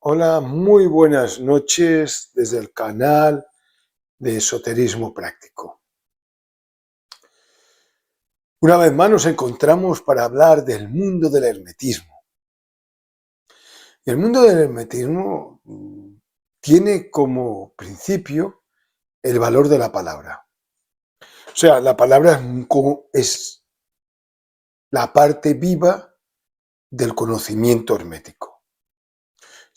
Hola, muy buenas noches desde el canal de Esoterismo Práctico. Una vez más nos encontramos para hablar del mundo del hermetismo. Y el mundo del hermetismo tiene como principio el valor de la palabra. O sea, la palabra es la parte viva del conocimiento hermético.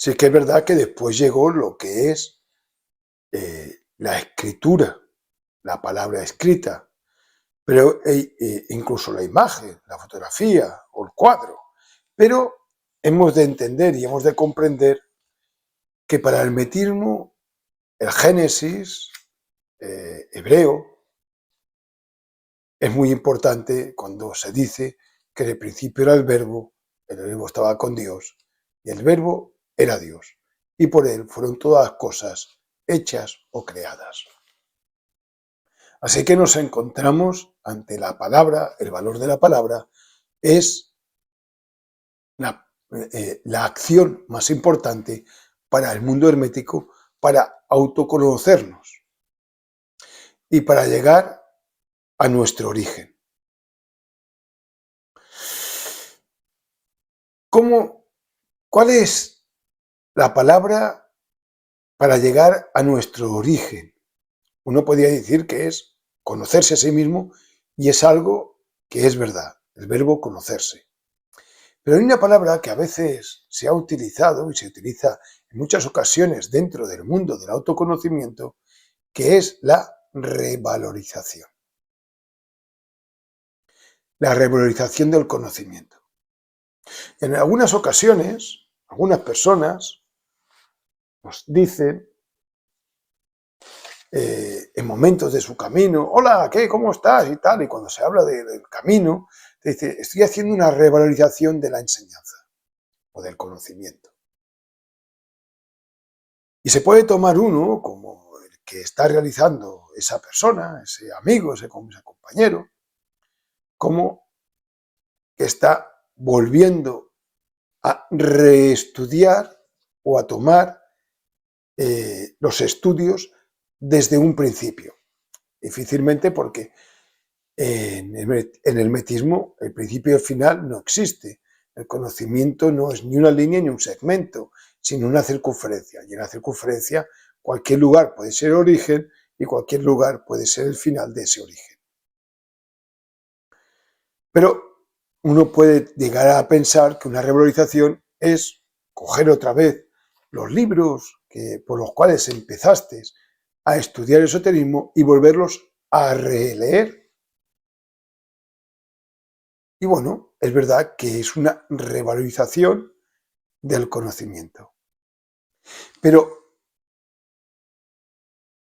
Sí que es verdad que después llegó lo que es la escritura, la palabra escrita, pero incluso la imagen, la fotografía o el cuadro. Pero hemos de entender y hemos de comprender que para el hermetismo, el Génesis hebreo es muy importante cuando se dice que en el principio era el verbo estaba con Dios y el verbo era Dios. Y por él fueron todas las cosas hechas o creadas. Así que nos encontramos ante la palabra, el valor de la palabra es la acción más importante para el mundo hermético, para autoconocernos y para llegar a nuestro origen. ¿Cuál es la palabra para llegar a nuestro origen? Uno podría decir que es conocerse a sí mismo y es algo que es verdad, el verbo conocerse. Pero hay una palabra que a veces se ha utilizado y se utiliza en muchas ocasiones dentro del mundo del autoconocimiento, que es la revalorización. La revalorización del conocimiento. En algunas ocasiones, algunas personas nos dicen en momentos de su camino, hola, ¿qué? ¿Cómo estás? Y tal, y cuando se habla del camino, te dice, estoy haciendo una revalorización de la enseñanza o del conocimiento. Y se puede tomar uno como el que está realizando esa persona, ese amigo, ese compañero, como que está volviendo a reestudiar o a tomar los estudios desde un principio. Difícilmente porque en el hermetismo el principio y el final no existe. El conocimiento no es ni una línea ni un segmento, sino una circunferencia. Y en la circunferencia cualquier lugar puede ser el origen y cualquier lugar puede ser el final de ese origen. Pero uno puede llegar a pensar que una revalorización es coger otra vez los libros por los cuales empezaste a estudiar el esoterismo y volverlos a releer. Y bueno, es verdad que es una revalorización del conocimiento. Pero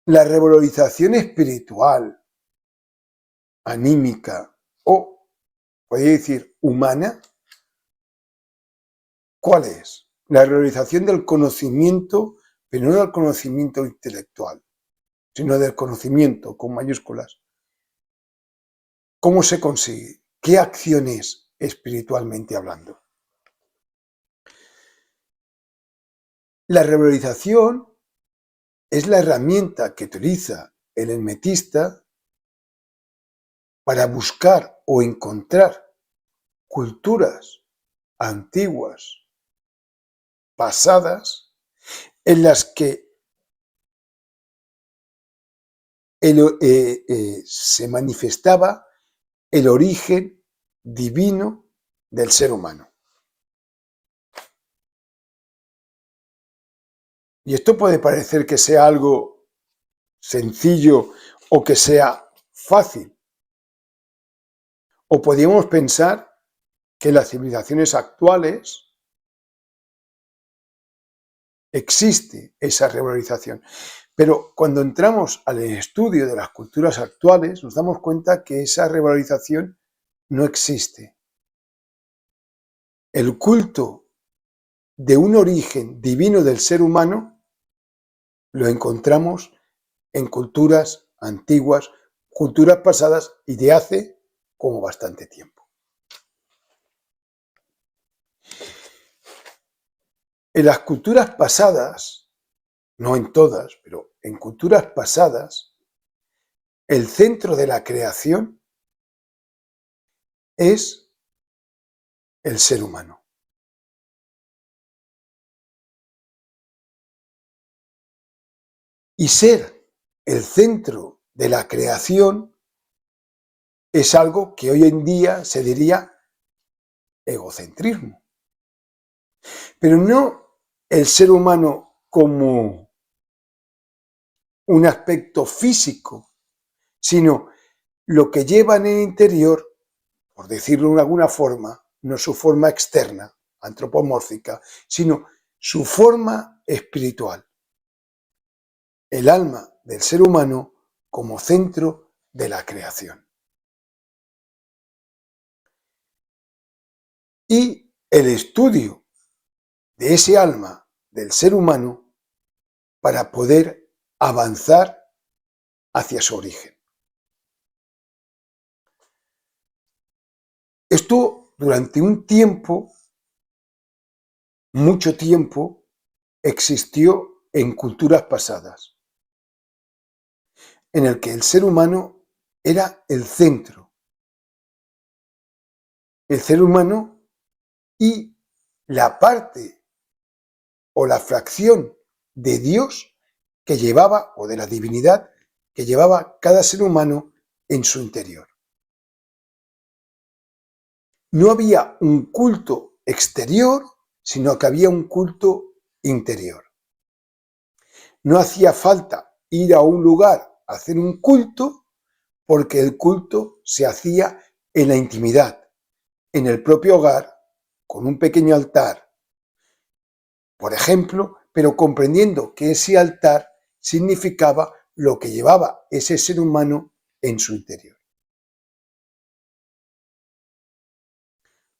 la revalorización espiritual, anímica o, podría decir, humana, ¿cuál es? La revalorización del conocimiento, pero no del conocimiento intelectual, sino del conocimiento con mayúsculas. ¿Cómo se consigue? ¿Qué acciones espiritualmente hablando? La revalorización es la herramienta que utiliza el hermetista para buscar o encontrar culturas antiguas, pasadas, en las que se manifestaba el origen divino del ser humano. Y esto puede parecer que sea algo sencillo o que sea fácil. O podríamos pensar que en las civilizaciones actuales existe esa revalorización. Pero cuando entramos al estudio de las culturas actuales, nos damos cuenta que esa revalorización no existe. El culto de un origen divino del ser humano lo encontramos en culturas antiguas, culturas pasadas y de hace como bastante tiempo. En las culturas pasadas, no en todas, pero en culturas pasadas, el centro de la creación es el ser humano. Y ser el centro de la creación es algo que hoy en día se diría egocentrismo. Pero no el ser humano como un aspecto físico, sino lo que lleva en el interior, por decirlo de alguna forma, no su forma externa, antropomórfica, sino su forma espiritual. El alma del ser humano como centro de la creación. Y el estudio de ese alma del ser humano para poder avanzar hacia su origen. Esto durante un tiempo, mucho tiempo, existió en culturas pasadas, en el que el ser humano era el centro. El ser humano y la parte o la fracción de Dios que llevaba, o de la divinidad, que llevaba cada ser humano en su interior. No había un culto exterior, sino que había un culto interior. No hacía falta ir a un lugar a hacer un culto, porque el culto se hacía en la intimidad, en el propio hogar, con un pequeño altar, por ejemplo, pero comprendiendo que ese altar significaba lo que llevaba ese ser humano en su interior.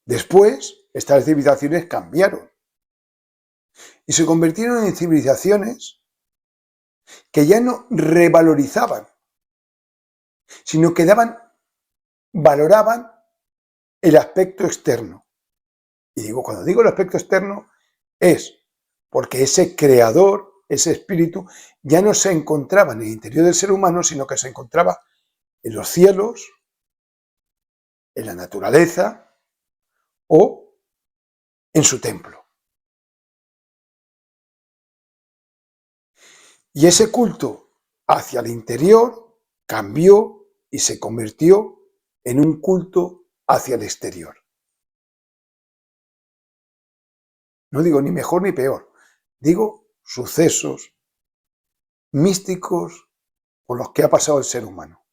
Después, estas civilizaciones cambiaron y se convirtieron en civilizaciones que ya no revalorizaban, sino que valoraban el aspecto externo. Y cuando digo el aspecto externo, es porque ese creador, ese espíritu, ya no se encontraba en el interior del ser humano, sino que se encontraba en los cielos, en la naturaleza o en su templo. Y ese culto hacia el interior cambió y se convirtió en un culto hacia el exterior. No digo ni mejor ni peor, digo sucesos místicos por los que ha pasado el ser humano.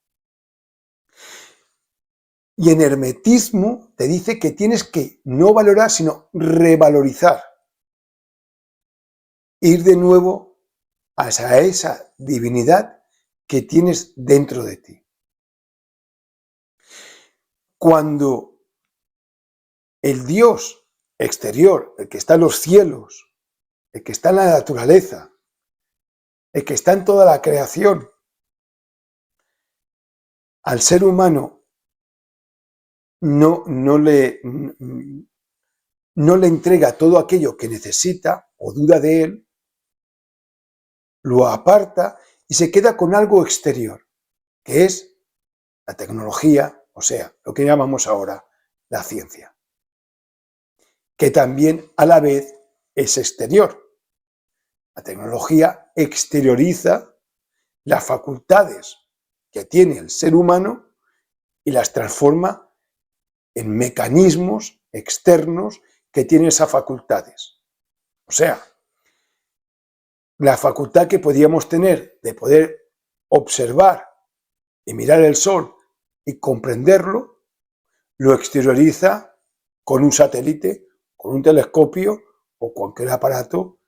Y en hermetismo te dice que tienes que no valorar, sino revalorizar. Ir de nuevo hacia esa divinidad que tienes dentro de ti. Cuando el Dios exterior, el que está en los cielos, el que está en la naturaleza, el que está en toda la creación, al ser humano no le entrega todo aquello que necesita o duda de él, lo aparta y se queda con algo exterior, que es la tecnología, o sea, lo que llamamos ahora la ciencia, que también a la vez es exterior. La tecnología exterioriza las facultades que tiene el ser humano y las transforma en mecanismos externos que tienen esas facultades. O sea, la facultad que podíamos tener de poder observar y mirar el sol y comprenderlo, lo exterioriza con un satélite, con un telescopio o cualquier aparato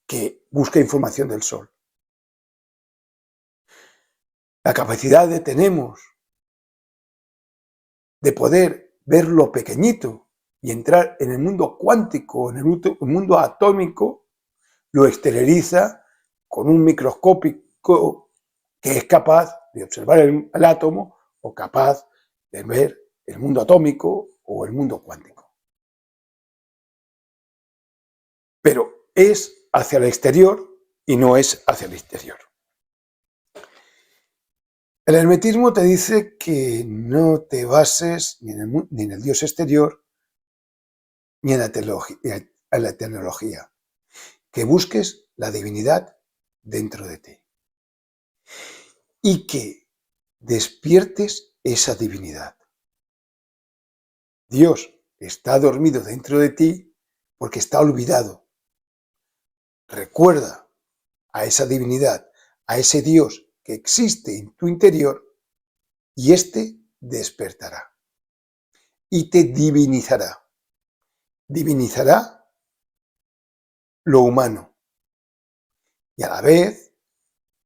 que busca información del sol. La capacidad que tenemos de poder ver lo pequeñito y entrar en el mundo cuántico, en el mundo atómico, lo exterioriza con un microscópico que es capaz de observar el átomo o capaz de ver el mundo atómico o el mundo cuántico. pero es hacia el exterior y no es hacia el interior. El hermetismo te dice que no te bases ni en el Dios exterior ni en la tecnología, que busques la divinidad dentro de ti y que despiertes esa divinidad. Dios está dormido dentro de ti porque está olvidado. Recuerda a esa divinidad, a ese Dios que existe en tu interior y éste despertará y te divinizará. Divinizará lo humano y a la vez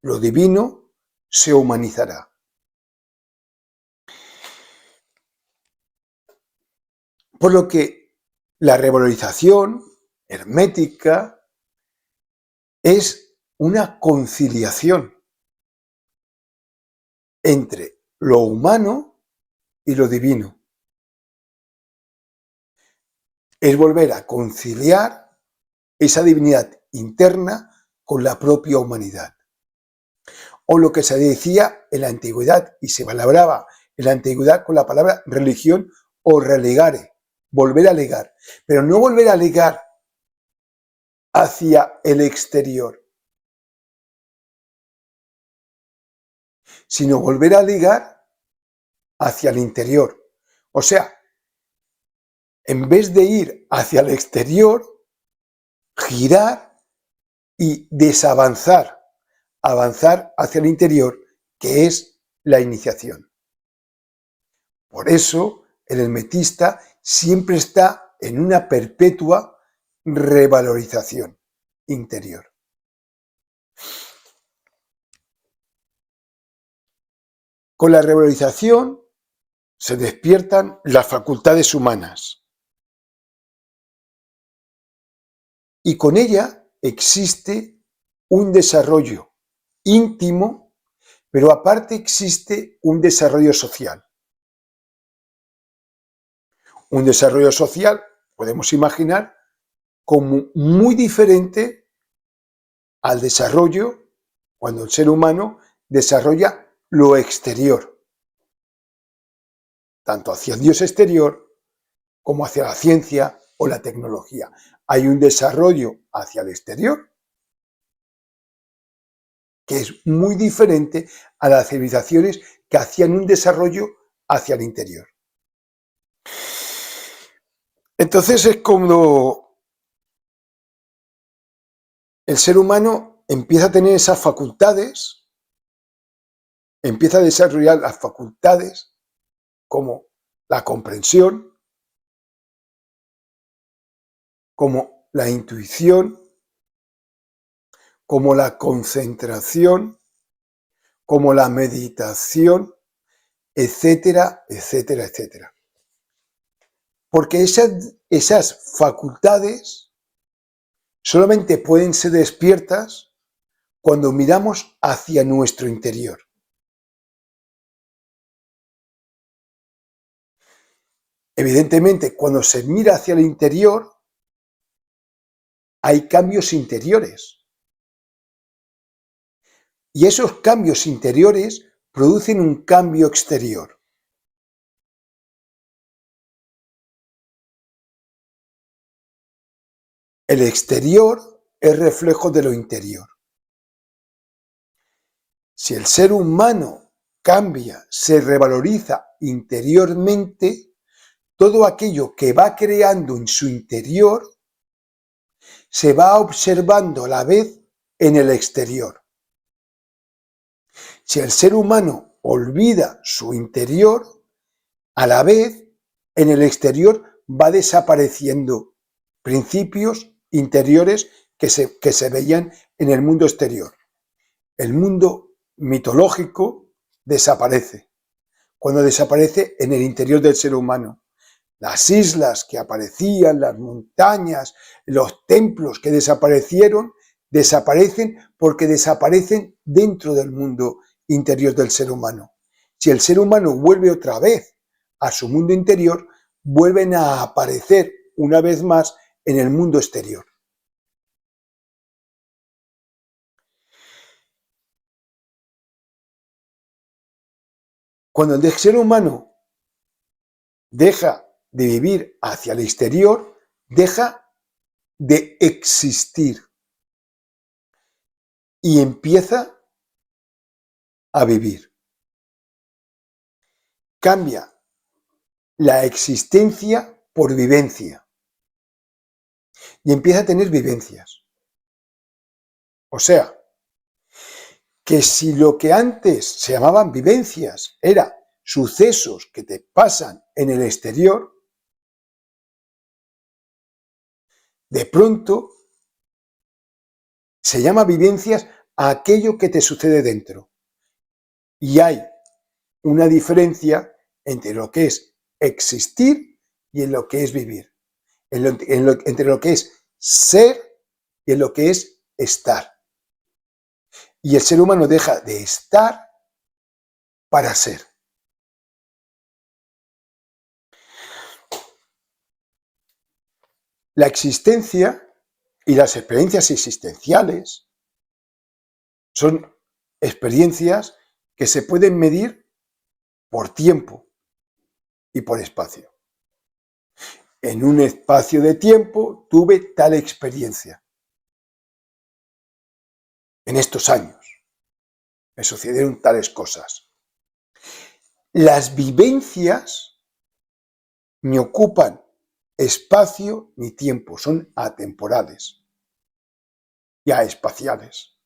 lo divino se humanizará. Por lo que la revalorización hermética es una conciliación entre lo humano y lo divino. Es volver a conciliar esa divinidad interna con la propia humanidad. O lo que se decía en la antigüedad y se valoraba en la antigüedad con la palabra religión o relegare, volver a legar, pero no volver a legar hacia el exterior, sino volver a ligar hacia el interior. O sea, en vez de ir hacia el exterior, girar y desavanzar, avanzar hacia el interior, que es la iniciación. Por eso, el hermetista siempre está en una perpetua revalorización interior. Con la revalorización se despiertan las facultades humanas y con ella existe un desarrollo íntimo, pero aparte existe un desarrollo social. Un desarrollo social, podemos imaginar, como muy diferente al desarrollo cuando el ser humano desarrolla lo exterior, tanto hacia el Dios exterior como hacia la ciencia o la tecnología. Hay un desarrollo hacia el exterior que es muy diferente a las civilizaciones que hacían un desarrollo hacia el interior. Entonces es cuando el ser humano empieza a tener esas facultades, empieza a desarrollar las facultades como la comprensión, como la intuición, como la concentración, como la meditación, etcétera, etcétera, etcétera. Porque esas facultades solamente pueden ser despiertas cuando miramos hacia nuestro interior. Evidentemente, cuando se mira hacia el interior, hay cambios interiores. Y esos cambios interiores producen un cambio exterior. El exterior es reflejo de lo interior. Si el ser humano cambia, se revaloriza interiormente, todo aquello que va creando en su interior se va observando a la vez en el exterior. Si el ser humano olvida su interior, a la vez en el exterior va desapareciendo principios interiores que se veían en el mundo exterior. El mundo mitológico desaparece. Cuando desaparece en el interior del ser humano, las islas que aparecían, las montañas, los templos que desaparecieron, desaparecen porque desaparecen dentro del mundo interior del ser humano. Si el ser humano vuelve otra vez a su mundo interior, vuelven a aparecer una vez más en el mundo exterior. Cuando el ser humano deja de vivir hacia el exterior, deja de existir y empieza a vivir. Cambia la existencia por vivencia y empieza a tener vivencias. O sea, que si lo que antes se llamaban vivencias era sucesos que te pasan en el exterior, de pronto se llama vivencias a aquello que te sucede dentro. Y hay una diferencia entre lo que es existir y en lo que es vivir. Entre lo que es ser y en lo que es estar. Y el ser humano deja de estar para ser. La existencia y las experiencias existenciales son experiencias que se pueden medir por tiempo y por espacio. En un espacio de tiempo tuve tal experiencia. En estos años me sucedieron tales cosas. Las vivencias ni ocupan espacio ni tiempo, son atemporales y aespaciales.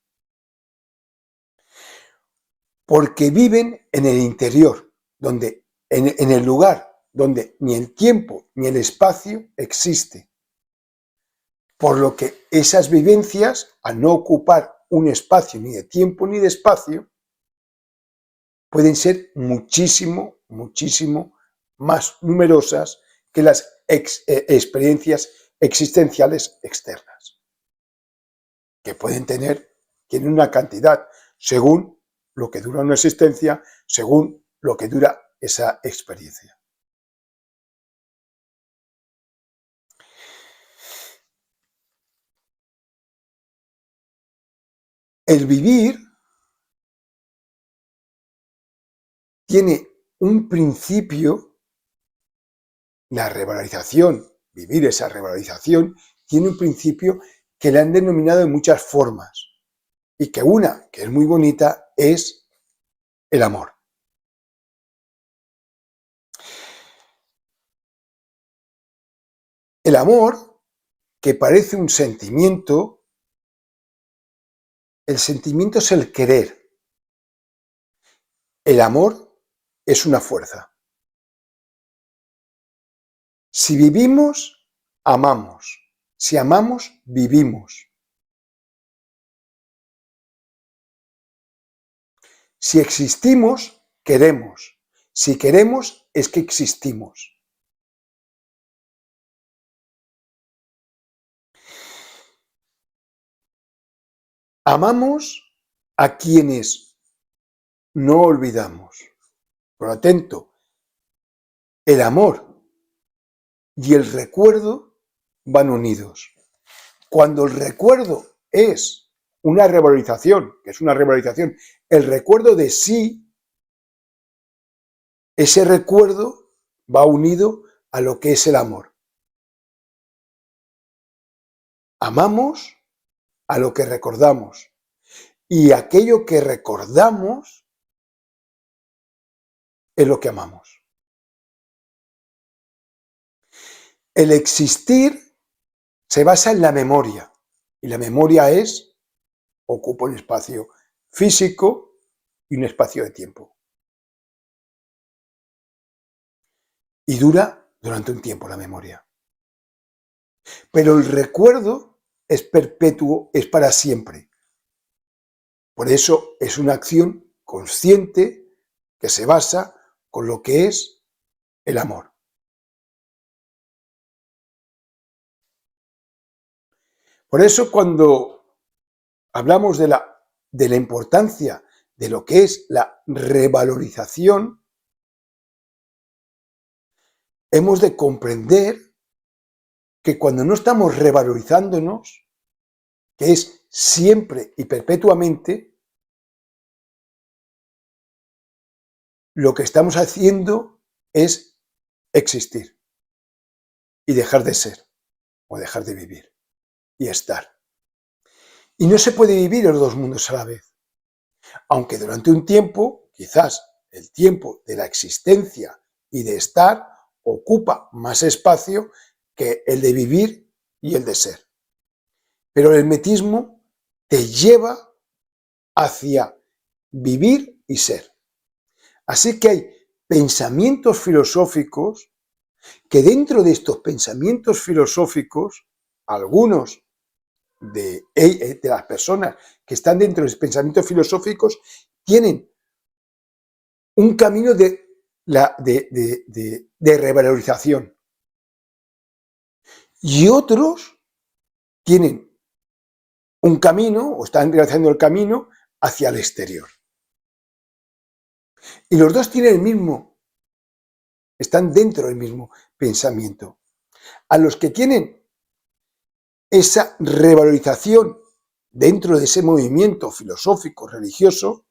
Porque viven en el interior, donde, en el lugar donde ni el tiempo ni el espacio existe. Por lo que esas vivencias, al no ocupar un espacio ni de tiempo ni de espacio, pueden ser muchísimo más numerosas que las experiencias existenciales externas, que tienen una cantidad según lo que dura una existencia, según lo que dura esa experiencia. El vivir tiene un principio, la revalorización, vivir esa revalorización, tiene un principio que le han denominado de muchas formas y que una, que es muy bonita, es el amor. El amor, que parece un sentimiento, el sentimiento es el querer. El amor es una fuerza. Si vivimos, amamos. Si amamos, vivimos. Si existimos, queremos. Si queremos, es que existimos. Amamos a quienes no olvidamos. Por lo tanto, el amor y el recuerdo van unidos. Cuando el recuerdo es una revalorización, que es una revalorización, el recuerdo de sí, ese recuerdo va unido a lo que es el amor. Amamos a lo que recordamos y aquello que recordamos es lo que amamos. El existir se basa en la memoria y la memoria ocupa un espacio físico y un espacio de tiempo. Y dura durante un tiempo la memoria. Pero el recuerdo es perpetuo, es para siempre. Por eso es una acción consciente que se basa con lo que es el amor. Por eso cuando hablamos de la importancia de lo que es la revalorización, hemos de comprender que cuando no estamos revalorizándonos, que es siempre y perpetuamente, lo que estamos haciendo es existir y dejar de ser o dejar de vivir y estar. Y no se puede vivir en los dos mundos a la vez, aunque durante un tiempo, quizás el tiempo de la existencia y de estar ocupa más espacio que el de vivir y el de ser. Pero el hermetismo te lleva hacia vivir y ser. Así que hay pensamientos filosóficos que dentro de estos pensamientos filosóficos, algunos de las personas que están dentro de los pensamientos filosóficos tienen un camino de revalorización y otros tienen un camino o están realizando el camino hacia el exterior. Y los dos tienen el mismo, están dentro del mismo pensamiento. A los que tienen esa revalorización dentro de ese movimiento filosófico, religioso,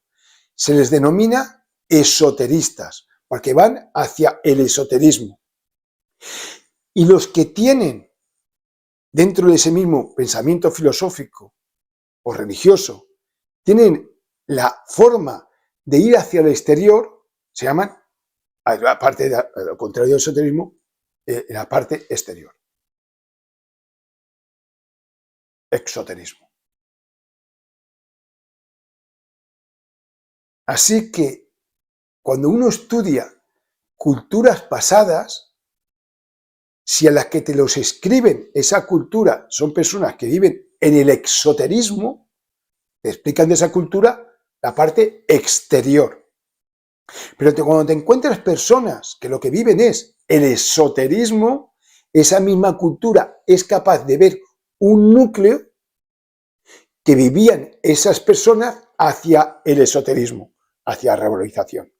se les denomina esoteristas, porque van hacia el esoterismo. Y los que tienen dentro de ese mismo pensamiento filosófico o religioso, tienen la forma de ir hacia el exterior, se llaman, aparte de lo contrario del esoterismo, la parte exterior. Exoterismo. Así que cuando uno estudia culturas pasadas, si a las que te los escriben esa cultura son personas que viven en el exoterismo, te explican de esa cultura la parte exterior. Pero cuando te encuentras personas que lo que viven es el esoterismo, esa misma cultura es capaz de ver un núcleo que vivían esas personas hacia el esoterismo, hacia la revalorización.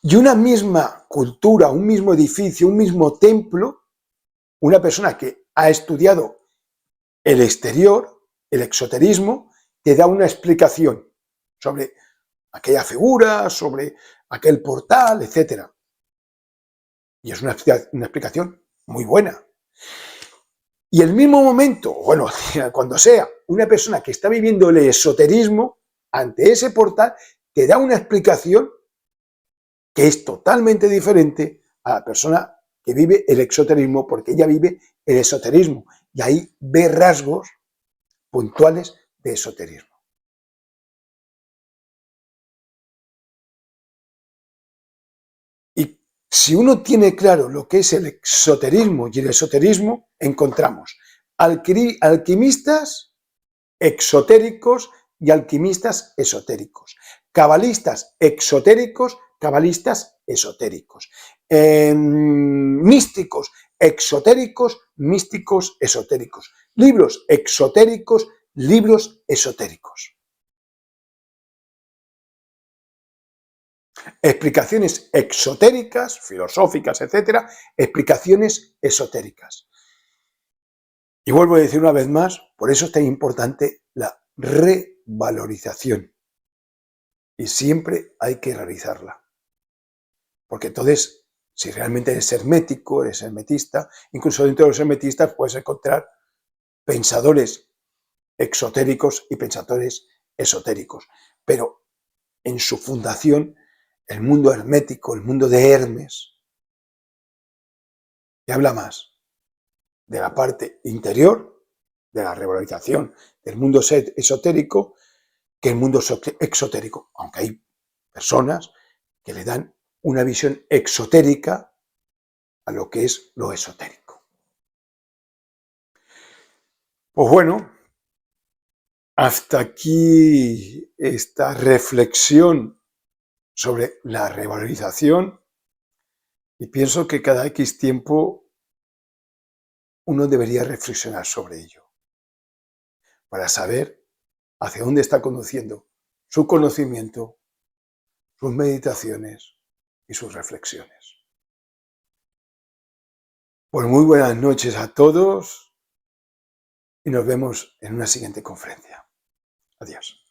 Y una misma cultura, un mismo edificio, un mismo templo, una persona que ha estudiado el exterior, el exoterismo, te da una explicación sobre aquella figura, sobre aquel portal, etc. Y es una explicación muy buena. Y el mismo momento, bueno, cuando sea una persona que está viviendo el esoterismo, ante ese portal, te da una explicación que es totalmente diferente a la persona que vive el exoterismo, porque ella vive el esoterismo. Y ahí ve rasgos puntuales de esoterismo. Y si uno tiene claro lo que es el exoterismo y el esoterismo, encontramos alquimistas exotéricos y alquimistas esotéricos, cabalistas exotéricos, cabalistas esotéricos, místicos exotéricos, místicos esotéricos, libros exotéricos, libros esotéricos. Explicaciones exotéricas, filosóficas, etcétera, explicaciones esotéricas. Y vuelvo a decir una vez más, por eso es tan importante la revalorización. Y siempre hay que realizarla. Porque entonces, si realmente eres hermético, eres hermetista, incluso dentro de los hermetistas puedes encontrar pensadores exotéricos y pensadores esotéricos. Pero en su fundación, el mundo hermético, el mundo de Hermes, te habla más de la parte interior, de la revalorización del mundo esotérico, que el mundo exotérico, aunque hay personas que le dan una visión exotérica a lo que es lo esotérico. Pues bueno, hasta aquí esta reflexión sobre la revalorización y pienso que cada X tiempo uno debería reflexionar sobre ello para saber hacia dónde está conduciendo su conocimiento, sus meditaciones y sus reflexiones. Pues muy buenas noches a todos y nos vemos en una siguiente conferencia. Adiós.